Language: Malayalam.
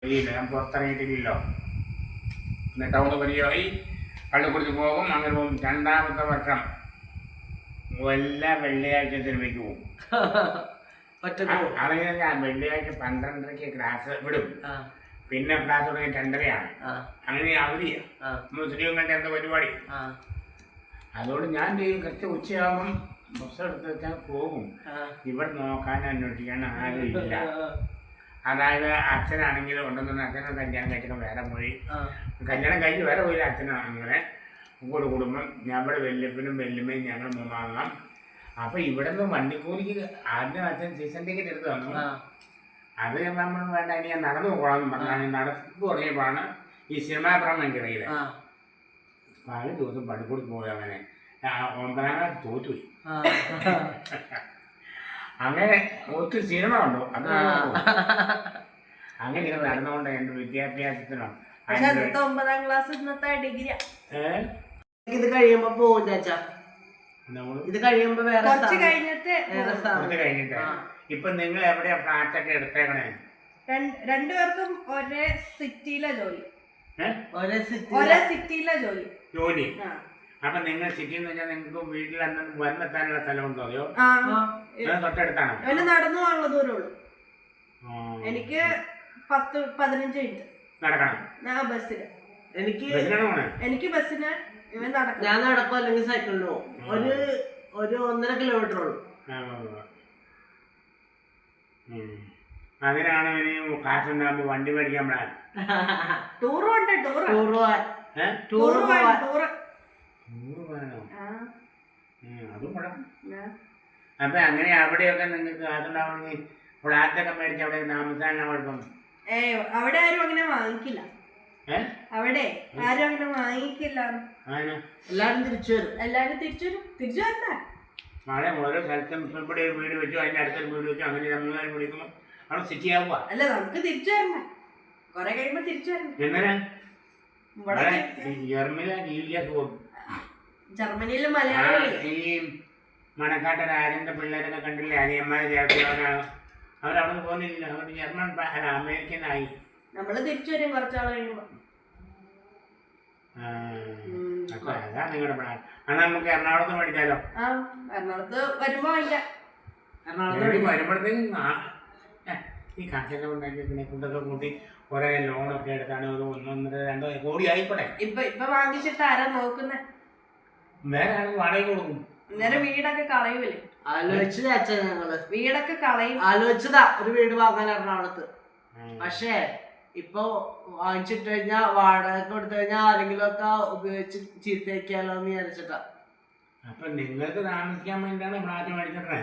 ഞാൻ പുറത്തിറങ്ങിയിട്ടില്ലല്ലോ. ടൗണ് പരിചയമായി, കള്ളിക്കുടിച്ച് പോകും, അങ്ങനെ പോകും. രണ്ടാമത്തെ വർഷം എല്ലാ വെള്ളിയാഴ്ച സിനിമയ്ക്ക് പോകും. അറിയാം, ഞാൻ വെള്ളിയാഴ്ച 12:30 ക്ലാസ് വിടും. പിന്നെ ക്ലാസ് തുടങ്ങി 2:30 അങ്ങനെ അവധിയാണ്. മുസ്ലിങ്ങളുടെ എന്താ പരിപാടി. അതുകൊണ്ട് ഞാൻ ചെയ്യും, കൃത്യം ഉച്ചയാകുമ്പം ബസ് എടുത്ത് വെച്ചാൽ പോകും. ഇവിടെ നോക്കാൻ അന്വേഷിക്കാൻ ആരും ഇല്ല. അതായത് അച്ഛനാണെങ്കിലും ഉണ്ടെന്ന് അച്ഛനെ കല്യാണം കഴിച്ചൊക്കെ വേറെ പോയി, കല്യാണം കഴിച്ച് വേറെ പോയില്ല. അച്ഛനാണ് അങ്ങനെ ഒരു കുടുംബം. ഞാൻ ഇവിടെ വല്യപ്പനും വല്യമ്മയും ഞങ്ങൾ മൂന്നാം. അപ്പം ഇവിടെ നിന്ന് വണ്ടിക്കൂലിക്ക് ആദ്യം അച്ഛൻ സീസൺ ടിക്കറ്റ് എടുത്ത് തന്നു. അത് നമ്മൾ വേണ്ട, ഇനി ഞാൻ നടന്നു പോകണമെന്ന് പറഞ്ഞാൽ നടന്നു തുടങ്ങിയപ്പോഴാണ് ഈ സിനിമാ ഭ്രമം എൻ്റെ കയ്യിൽ. പല ദിവസം പള്ളിക്കൂടി പോയി. അങ്ങനെ 9ാം ക്ലാസ് തോറ്റുപോയി. അങ്ങനെ ഒത്തിരി സിനിമ ഉണ്ടോ അത് അങ്ങനെ നടന്നുകൊണ്ട് എൻ്റെ വിദ്യാഭ്യാസത്തിനാണ്. 9ാം ക്ലാസ് ഇന്നത്തെ ഡിഗ്രിയാ. ഇത് കഴിയുമ്പോ പോകും ചാച്ചാ. ഇത് കഴിയുമ്പോ കുറച്ച് കഴിഞ്ഞിട്ട് ഇപ്പൊ നിങ്ങൾ എവിടെയാ ഫ്ലാറ്റ് ഒക്കെ എടുത്തേക്കണേ? രണ്ടുപേർക്കും ഒരേ സിറ്റിയിലെ ജോലി. ജോലി അപ്പൊ നിങ്ങൾ സിറ്റി എന്ന് വെച്ചാൽ നിങ്ങൾക്ക് വീട്ടിൽ വന്നെത്താനുള്ള സ്ഥലമുണ്ടോ? അതെയോ തൊട്ടടുത്താണോ? നടന്നു പോകാനുള്ള ദൂരമുള്ളൂ. എനിക്ക് 10-15 മിനിറ്റ് നടക്കണം. ഞാൻ ബസ്സിന്, എനിക്ക് ബസ്സിന് ഞാൻ നടക്കും, അല്ലെങ്കിൽ സൈക്കിളിന് പോകും. ഒരു 1.5 കിലോമീറ്റർ ഉള്ളൂ. അതിനാണ് ഇനി കാശുണ്ടാകുമ്പോ വണ്ടി മേടിക്കാൻ പോകാൻ. ടൂർ പോകാൻ. അതും പണം. അപ്പൊ അങ്ങനെ അവിടെയൊക്കെ നിങ്ങൾക്ക് കാശുണ്ടാവണമെങ്കിൽ ഫ്ലാറ്റൊക്കെ മേടിച്ച് അവിടെ താമസാനാ കുഴപ്പം. അവിടെ ആരും അങ്ങനെ വാങ്ങിക്കില്ല. അവിടെ ആരും അങ്ങനെ വാങ്ങിക്കില്ല. എല്ലാരും തിരിച്ചു വരണ്ട. മഴ ഓരോ സ്ഥലത്തും ഇവിടെ ഒരു വീട് വെച്ചു, അതിന്റെ അടുത്തൊരു വീട് വെച്ചു, അങ്ങനെ 3-4 വിളിക്കുമ്പോൾ അവിടെ സിറ്റി ആവുക. അല്ല, നമുക്ക് തിരിച്ചു വരണ, കൊറേ കഴിയുമ്പോ തിരിച്ചു വരണം. എങ്ങനെ ജർമ്മനിയിലെ മലയാളി ഈ മണക്കാട്ട രാജന്റെ പിള്ളേരൊക്കെ കണ്ടില്ലേ, അനിയന്മാരെ ചേർത്തവരാണ്. അവരവിടെ പോകുന്നില്ല, അവർ ജർമ്മൻ അമേരിക്കനായി. നമ്മള് തിരിച്ചു വരും കുറച്ചാൾ കഴിയുമ്പോ. അതാ നിങ്ങളുടെ പ്ലാൻ. അത് നമുക്ക് എറണാകുളത്ത് മേടിച്ചാലോ? എറണാകുളത്ത് വരുമ്പോ വാങ്ങിക്കാം. വരുമ്പോഴത്തേക്കും ഈ കാശൊക്കെ ഉണ്ടാക്കി ഫുഡൊക്കെ കൂട്ടി കുറെ ലോണൊക്കെ എടുത്താണ് ഒരു 1-1.5-2 കോടി ആയിക്കോട്ടെ. ഇപ്പൊ വാങ്ങിച്ചിട്ട് ആരാ നോക്കുന്നേ? വേറെ ആരും വാടക കൊടുക്കും. അന്നേരം വീടൊക്കെ കളയൂലേ? വീടൊക്കെ കളയും. ആലോചിച്ചതാ ഒരു വീട് വാങ്ങാൻ എറണാകുളത്ത്. പക്ഷേ ഇപ്പൊ വാങ്ങിച്ചിട്ട് കഴിഞ്ഞാ വാടക കൊടുത്തു കഴിഞ്ഞാൽ ആരെങ്കിലും ഒക്കെ ഉപയോഗിച്ച് ചീത്തയാക്കിയാലോ എന്ന് വിചാരിച്ചിട്ടാ. അപ്പൊ നിങ്ങൾക്ക് താമസിക്കാൻ വേണ്ടിയാണ് ഫ്ലാറ്റ് മേടിച്ചിട്ടേ?